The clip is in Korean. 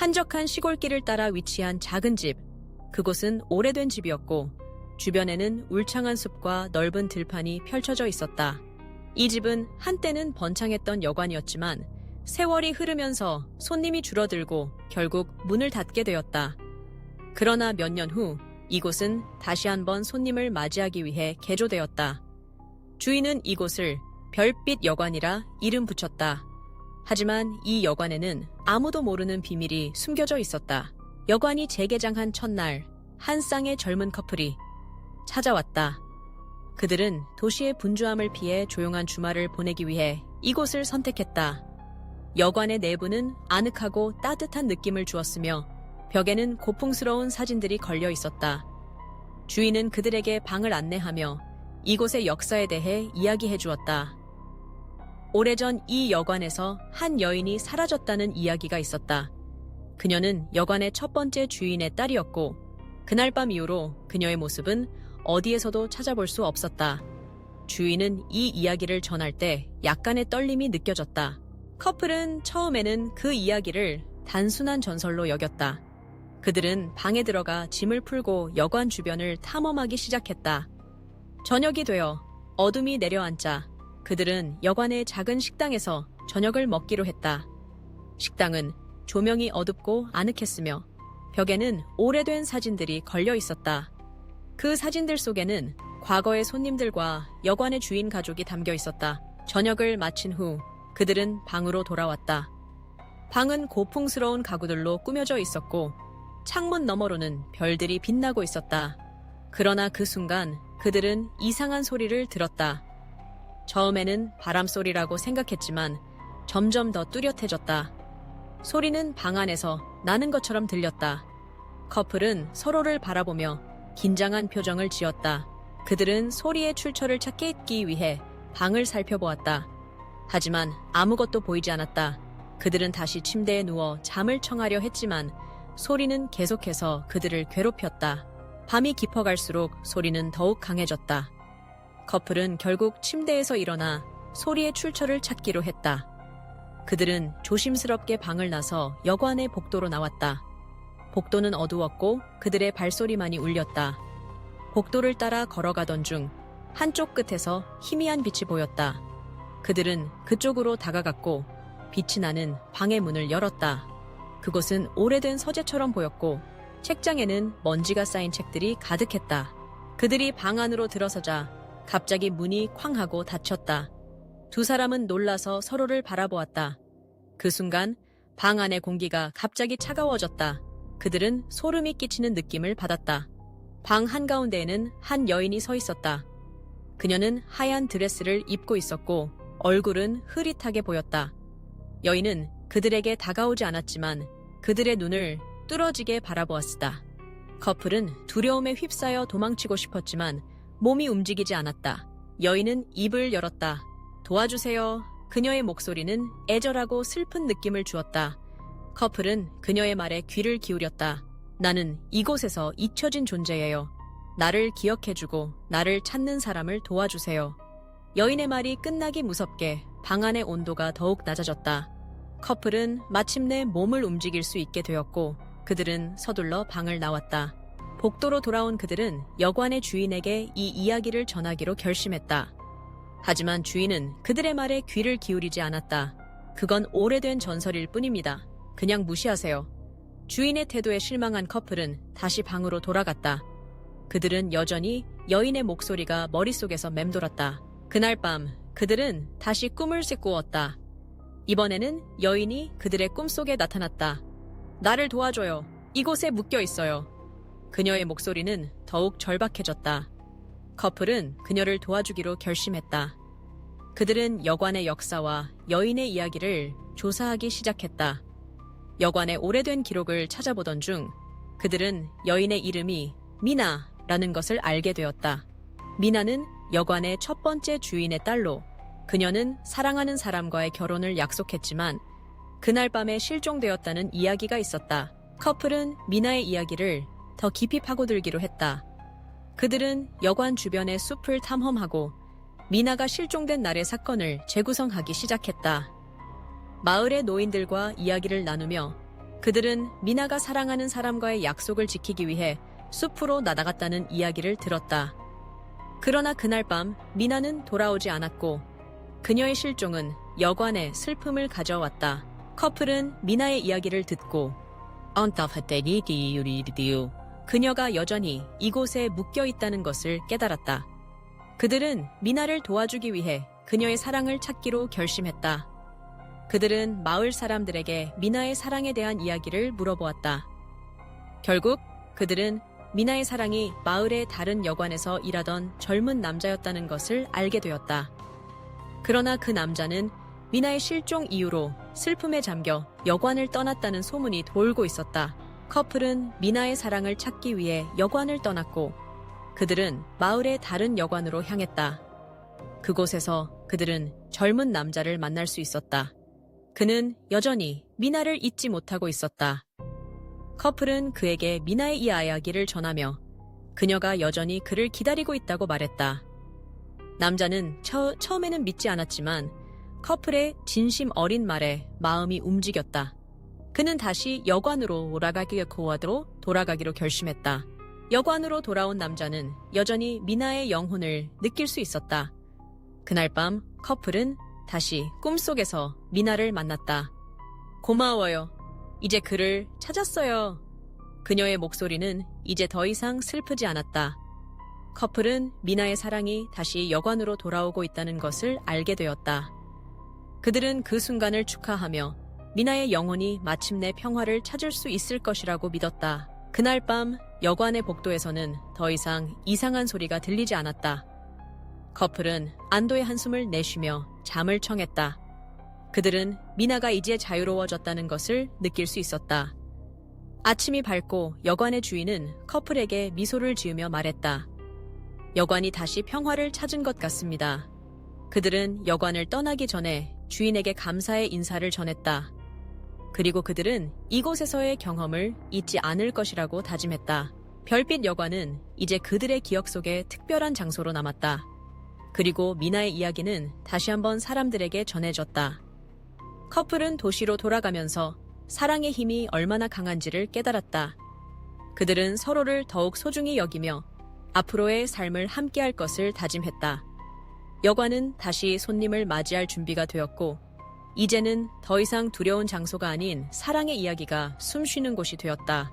한적한 시골길을 따라 위치한 작은 집. 그곳은 오래된 집이었고 주변에는 울창한 숲과 넓은 들판이 펼쳐져 있었다. 이 집은 한때는 번창했던 여관이었지만 세월이 흐르면서 손님이 줄어들고 결국 문을 닫게 되었다. 그러나 몇 년 후 이곳은 다시 한번 손님을 맞이하기 위해 개조되었다. 주인은 이곳을 별빛 여관이라 이름 붙였다. 하지만 이 여관에는 아무도 모르는 비밀이 숨겨져 있었다. 여관이 재개장한 첫날, 한 쌍의 젊은 커플이 찾아왔다. 그들은 도시의 분주함을 피해 조용한 주말을 보내기 위해 이곳을 선택했다. 여관의 내부는 아늑하고 따뜻한 느낌을 주었으며 벽에는 고풍스러운 사진들이 걸려 있었다. 주인은 그들에게 방을 안내하며 이곳의 역사에 대해 이야기해 주었다. 오래전 이 여관에서 한 여인이 사라졌다는 이야기가 있었다. 그녀는 여관의 첫 번째 주인의 딸이었고 그날 밤 이후로 그녀의 모습은 어디에서도 찾아볼 수 없었다. 주인은 이 이야기를 전할 때 약간의 떨림이 느껴졌다. 커플은 처음에는 그 이야기를 단순한 전설로 여겼다. 그들은 방에 들어가 짐을 풀고 여관 주변을 탐험하기 시작했다. 저녁이 되어 어둠이 내려앉자 그들은 여관의 작은 식당에서 저녁을 먹기로 했다. 식당은 조명이 어둡고 아늑했으며 벽에는 오래된 사진들이 걸려 있었다. 그 사진들 속에는 과거의 손님들과 여관의 주인 가족이 담겨 있었다. 저녁을 마친 후 그들은 방으로 돌아왔다. 방은 고풍스러운 가구들로 꾸며져 있었고 창문 너머로는 별들이 빛나고 있었다. 그러나 그 순간 그들은 이상한 소리를 들었다. 처음에는 바람소리라고 생각했지만 점점 더 뚜렷해졌다. 소리는 방 안에서 나는 것처럼 들렸다. 커플은 서로를 바라보며 긴장한 표정을 지었다. 그들은 소리의 출처를 찾기 위해 방을 살펴보았다. 하지만 아무것도 보이지 않았다. 그들은 다시 침대에 누워 잠을 청하려 했지만 소리는 계속해서 그들을 괴롭혔다. 밤이 깊어갈수록 소리는 더욱 강해졌다. 커플은 결국 침대에서 일어나 소리의 출처를 찾기로 했다. 그들은 조심스럽게 방을 나서 여관의 복도로 나왔다. 복도는 어두웠고 그들의 발소리만이 울렸다. 복도를 따라 걸어가던 중 한쪽 끝에서 희미한 빛이 보였다. 그들은 그쪽으로 다가갔고 빛이 나는 방의 문을 열었다. 그곳은 오래된 서재처럼 보였고 책장에는 먼지가 쌓인 책들이 가득했다. 그들이 방 안으로 들어서자 갑자기 문이 쾅 하고 닫혔다. 두 사람은 놀라서 서로를 바라보았다. 그 순간 방 안의 공기가 갑자기 차가워졌다. 그들은 소름이 끼치는 느낌을 받았다. 방 한가운데에는 한 여인이 서 있었다. 그녀는 하얀 드레스를 입고 있었고 얼굴은 흐릿하게 보였다. 여인은 그들에게 다가오지 않았지만 그들의 눈을 뚫어지게 바라보았다. 커플은 두려움에 휩싸여 도망치고 싶었지만 몸이 움직이지 않았다. 여인은 입을 열었다. 도와주세요. 그녀의 목소리는 애절하고 슬픈 느낌을 주었다. 커플은 그녀의 말에 귀를 기울였다. 나는 이곳에서 잊혀진 존재예요. 나를 기억해주고 나를 찾는 사람을 도와주세요. 여인의 말이 끝나기 무섭게 방 안의 온도가 더욱 낮아졌다. 커플은 마침내 몸을 움직일 수 있게 되었고 그들은 서둘러 방을 나왔다. 복도로 돌아온 그들은 여관의 주인에게 이 이야기를 전하기로 결심했다. 하지만 주인은 그들의 말에 귀를 기울이지 않았다. 그건 오래된 전설일 뿐입니다. 그냥 무시하세요. 주인의 태도에 실망한 커플은 다시 방으로 돌아갔다. 그들은 여전히 여인의 목소리가 머릿속에서 맴돌았다. 그날 밤 그들은 다시 꿈을 꾸었다. 이번에는 여인이 그들의 꿈속에 나타났다. 나를 도와줘요. 이곳에 묶여 있어요. 그녀의 목소리는 더욱 절박해졌다. 커플은 그녀를 도와주기로 결심했다. 그들은 여관의 역사와 여인의 이야기를 조사하기 시작했다. 여관의 오래된 기록을 찾아보던 중 그들은 여인의 이름이 미나라는 것을 알게 되었다. 미나는 여관의 첫 번째 주인의 딸로 그녀는 사랑하는 사람과의 결혼을 약속했지만 그날 밤에 실종되었다는 이야기가 있었다. 커플은 미나의 이야기를 더 깊이 파고들기로 했다. 그들은 여관 주변의 숲을 탐험하고 미나가 실종된 날의 사건을 재구성하기 시작했다. 마을의 노인들과 이야기를 나누며 그들은 미나가 사랑하는 사람과의 약속을 지키기 위해 숲으로 나아갔다는 이야기를 들었다. 그러나 그날 밤 미나는 돌아오지 않았고 그녀의 실종은 여관에 슬픔을 가져왔다. 커플은 미나의 이야기를 듣고 그녀가 여전히 이곳에 묶여 있다는 것을 깨달았다. 그들은 미나를 도와주기 위해 그녀의 사랑을 찾기로 결심했다. 그들은 마을 사람들에게 미나의 사랑에 대한 이야기를 물어보았다. 결국 그들은 미나의 사랑이 마을의 다른 여관에서 일하던 젊은 남자였다는 것을 알게 되었다. 그러나 그 남자는 미나의 실종 이후로 슬픔에 잠겨 여관을 떠났다는 소문이 돌고 있었다. 커플은 미나의 사랑을 찾기 위해 여관을 떠났고 그들은 마을의 다른 여관으로 향했다. 그곳에서 그들은 젊은 남자를 만날 수 있었다. 그는 여전히 미나를 잊지 못하고 있었다. 커플은 그에게 미나의 이 이야기를 전하며 그녀가 여전히 그를 기다리고 있다고 말했다. 남자는 처음에는 믿지 않았지만 커플의 진심 어린 말에 마음이 움직였다. 그는 다시 여관으로 돌아가기로 결심했다. 여관으로 돌아온 남자는 여전히 미나의 영혼을 느낄 수 있었다. 그날 밤 커플은 다시 꿈속에서 미나를 만났다. 고마워요. 이제 그를 찾았어요. 그녀의 목소리는 이제 더 이상 슬프지 않았다. 커플은 미나의 사랑이 다시 여관으로 돌아오고 있다는 것을 알게 되었다. 그들은 그 순간을 축하하며 미나의 영혼이 마침내 평화를 찾을 수 있을 것이라고 믿었다. 그날 밤 여관의 복도에서는 더 이상 이상한 소리가 들리지 않았다. 커플은 안도의 한숨을 내쉬며 잠을 청했다. 그들은 미나가 이제 자유로워졌다는 것을 느낄 수 있었다. 아침이 밝고 여관의 주인은 커플에게 미소를 지으며 말했다. 여관이 다시 평화를 찾은 것 같습니다. 그들은 여관을 떠나기 전에 주인에게 감사의 인사를 전했다. 그리고 그들은 이곳에서의 경험을 잊지 않을 것이라고 다짐했다. 별빛 여관은 이제 그들의 기억 속에 특별한 장소로 남았다. 그리고 미나의 이야기는 다시 한번 사람들에게 전해졌다. 커플은 도시로 돌아가면서 사랑의 힘이 얼마나 강한지를 깨달았다. 그들은 서로를 더욱 소중히 여기며 앞으로의 삶을 함께할 것을 다짐했다. 여관은 다시 손님을 맞이할 준비가 되었고 이제는 더 이상 두려운 장소가 아닌 사랑의 이야기가 숨쉬는 곳이 되었다.